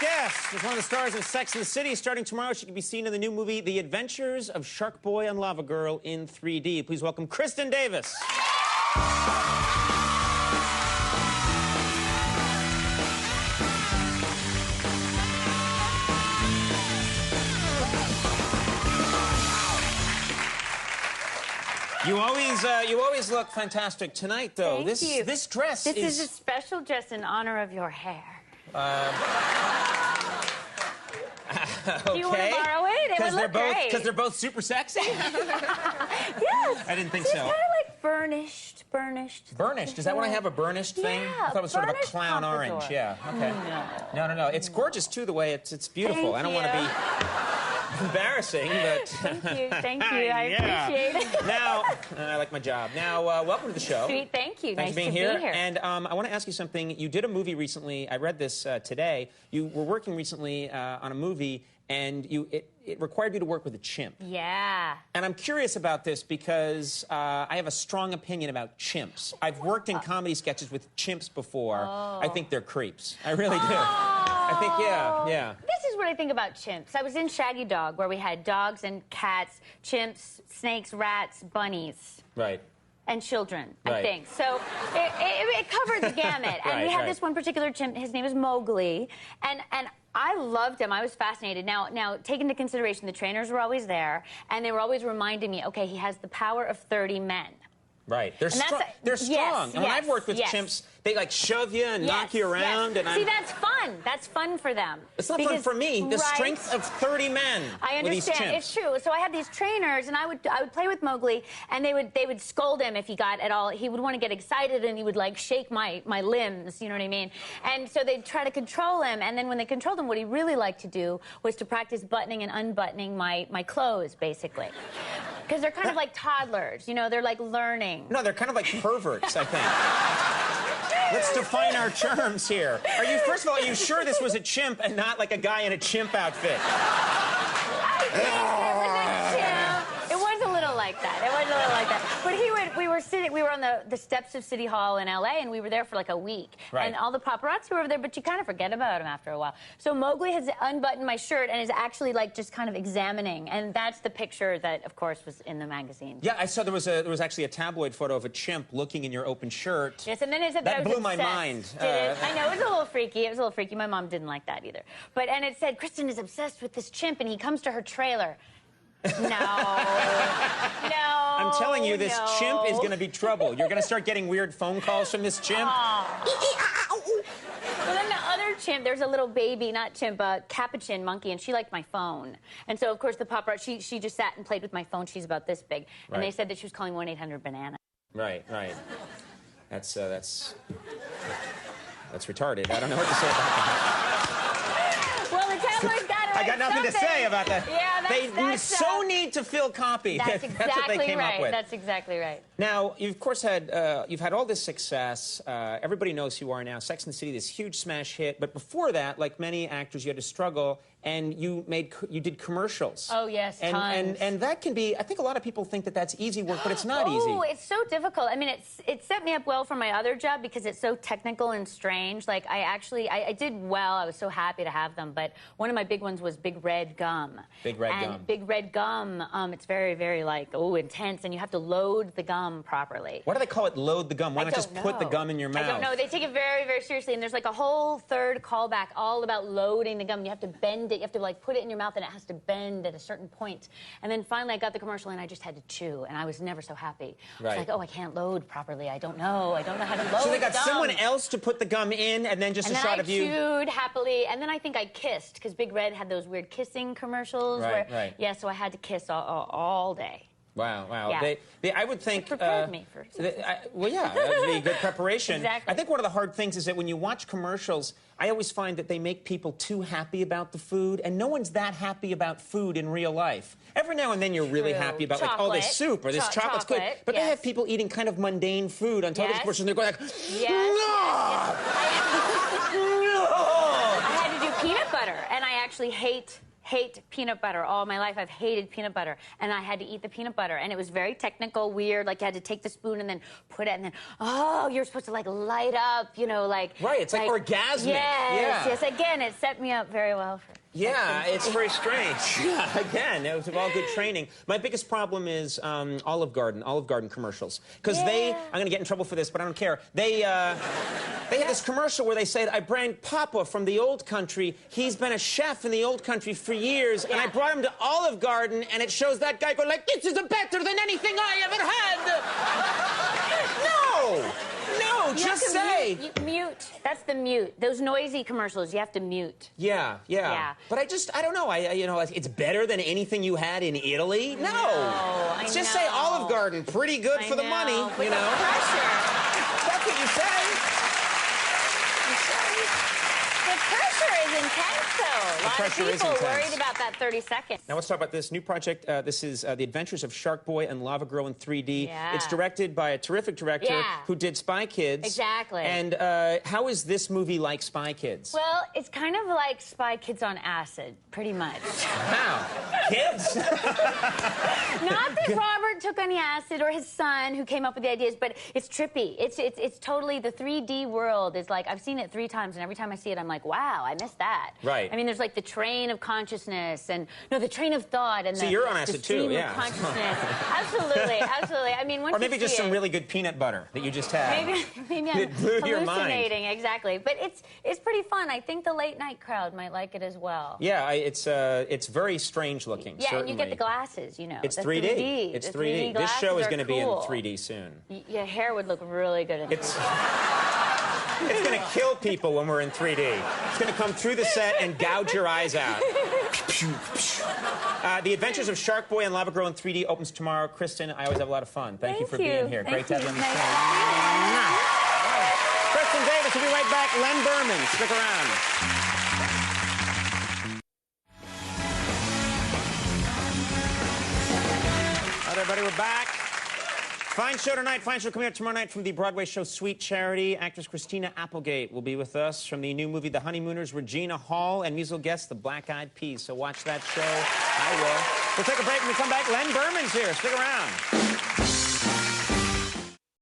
guest is one of the stars of Sex and the City. Starting tomorrow, she can be seen in the new movie, The Adventures of Shark Boy and Lava Girl in 3D. Please welcome Kristin Davis. You always look fantastic tonight, though. Thank you. This dress This is a special dress in honor of your hair. Okay. Do you want to borrow it? It would look great. Because they're both super sexy? Yes. I didn't think it's so. It's kind of like burnished. Burnished? Is that when I have a burnished thing? Yeah, I thought it was sort of a clown pompadour. orange. Yeah, okay. No. It's gorgeous, too, the way it's beautiful. Thank I don't want to be embarrassing, but... Thank you. I appreciate it. Now, I like my job. Now, welcome to the show. Sweet, thank you. Thanks nice for being to here. be here. And I want to ask you something. You did a movie recently. I read this today. You were working recently on a movie, and it required you to work with a chimp. Yeah. And I'm curious about this because I have a strong opinion about chimps. I've worked in comedy sketches with chimps before. I think they're creeps. I really do. I think, yeah. This is what I think about chimps. I was in Shaggy Dog, where we had dogs and cats, chimps, snakes, rats, bunnies. Right. And children, Right. I think. So it covered the gamut. And we had this one particular chimp, his name is Mowgli, and I loved him. I was fascinated. Now, take into consideration, the trainers were always there, and they were always reminding me, okay, he has the power of 30 men. Right. They're strong. Yes, and when I've worked with chimps, they like shove you and knock you around. And see, that's fun. That's fun for them. It's not fun for me. The strength of 30 men. I understand. With these chimps. It's true. So I had these trainers, and I would play with Mowgli, and they would scold him if he got at all. He would want to get excited, and he would like shake my limbs. You know what I mean? And so they'd try to control him. And then when they controlled him, what he really liked to do was to practice buttoning and unbuttoning my clothes, basically. Because they're kind of like toddlers, you know, they're like learning. No, they're kind of like perverts, I think. Let's define our terms here. First of all, are you sure this was a chimp and not like a guy in a chimp outfit? I think it was a chimp. It was a little like that. But we were on the steps of City Hall in LA, and we were there for like a week. Right. And all the paparazzi were over there, but you kind of forget about him after a while. So Mowgli has unbuttoned my shirt and is actually like just kind of examining, and that's the picture that, of course, was in the magazine. Yeah, I saw there was actually a tabloid photo of a chimp looking in your open shirt. Yes, and then it said that I was blew my obsessed. mind. Did it? I know, it was a little freaky. My mom didn't like that either. And it said, Kristin is obsessed with this chimp, and he comes to her trailer. No. I'm telling you, this chimp is going to be trouble. You're going to start getting weird phone calls from this chimp. Well, then the other chimp, there's a little baby, not chimp, a capuchin monkey, and she liked my phone. And so, of course, the paparazzi, she just sat and played with my phone. She's about this big. And they said that she was calling 1-800-BANANA. Right. That's retarded. I don't know what to say about that. Well, the tabloids got it. I got nothing to say about that. Yeah, that's need to fill copy. That's exactly what they came right. up with. That's exactly right. Now, you've, of course, you've had all this success. Everybody knows who you are now. Sex and the City, this huge smash hit. But before that, like many actors, you had to struggle, and you did commercials. Oh, yes, tons. And that can be, I think a lot of people think that that's easy work, but it's not easy. Oh, it's so difficult. I mean, it set me up well for my other job because it's so technical and strange. Like, I did well. I was so happy to have them. But one of my big ones was Big Red Gum. Big Red Gum. Big Red Gum, it's very, very, like, intense, and you have to load the gum properly. Why do they call it load the gum? Why not just put the gum in your mouth? I don't know. They take it very, very seriously, and there's like a whole third callback all about loading the gum. You have to bend it. You have to like put it in your mouth, and it has to bend at a certain point. And then finally I got the commercial, and I just had to chew, and I was never so happy. Right. It's like, I can't load properly. I don't know how to load. So they got gum. someone else to put the gum in, and then just a shot of you. And then I chewed happily, and then I think I kissed, because Big Red had those weird kissing commercials. Right. Yeah, so I had to kiss all day. Wow. Yeah. I would think... It prepared me for well, yeah, that would be good preparation. Exactly. I think one of the hard things is that when you watch commercials, I always find that they make people too happy about the food, and no one's that happy about food in real life. Every now and then you're really happy about, like, oh, this soup or this chocolate's good. But they have people eating kind of mundane food on television commercials, and they're going like, I had to do peanut butter, and I actually hate hate peanut butter. All my life I've hated peanut butter. And I had to eat the peanut butter. And it was very technical, weird. Like, you had to take the spoon and then put it, and then, oh, you're supposed to, like, light up, you know, like... Right, it's like orgasmic. Yes, yes. Again, it set me up very well for... Yeah, it's very strange. Yeah, again, it was all good training. My biggest problem is Olive Garden commercials. Because I'm going to get in trouble for this, but I don't care. They had this commercial where they said, I bring Papa from the old country. He's been a chef in the old country for years, and I brought him to Olive Garden, and it shows that guy going like, this is better than anything I ever had. No! No, just say. Mute. That's the mute. Those noisy commercials, you have to mute. Yeah. But I don't know. You know, it's better than anything you had in Italy. No. I just say Olive Garden. Pretty good for the money. With the pressure. That's what you say. The pressure is intense, though. A lot of people worried about that 30 seconds. Now let's talk about this new project. This is The Adventures of Shark Boy and Lava Girl in 3D. Yeah. It's directed by a terrific director who did Spy Kids. Exactly. And how is this movie like Spy Kids? Well, it's kind of like Spy Kids on acid, pretty much. Wow. Kids? Not that Robert took any acid, or his son who came up with the ideas, but it's trippy. It's totally, the 3D world is like, I've seen it 3 times, and every time I see it, I'm like, wow, I missed that. Right. I mean, there's like the train of consciousness, and the train of thought, and you're on acid the stream too, of consciousness. Absolutely. I mean, once or maybe you just see some really good peanut butter that you just had. Maybe I'm hallucinating, exactly. But it's pretty fun. I think the late night crowd might like it as well. Yeah, it's very strange looking. Yeah, certainly. and you get the glasses, you know. It's the 3D. It's 3D. This show is going to be in cool. 3D soon. Your hair would look really good in 3D. It's going to kill people when we're in 3D. It's going to come through the set and gouge your eyes out. The Adventures of Shark Boy and Lava Girl in 3D opens tomorrow. Kristin, I always have a lot of fun. Thank you for being here. Great to have you on the screen. Kristin Davis will be right back. Len Berman, stick around. All right, everybody, we're back. Fine show tonight. Fine show coming out tomorrow night from the Broadway show Sweet Charity. Actress Christina Applegate will be with us. From the new movie The Honeymooners, Regina Hall, and musical guest The Black Eyed Peas. So watch that show. I will. We'll take a break. When we come back, Len Berman's here. Stick around.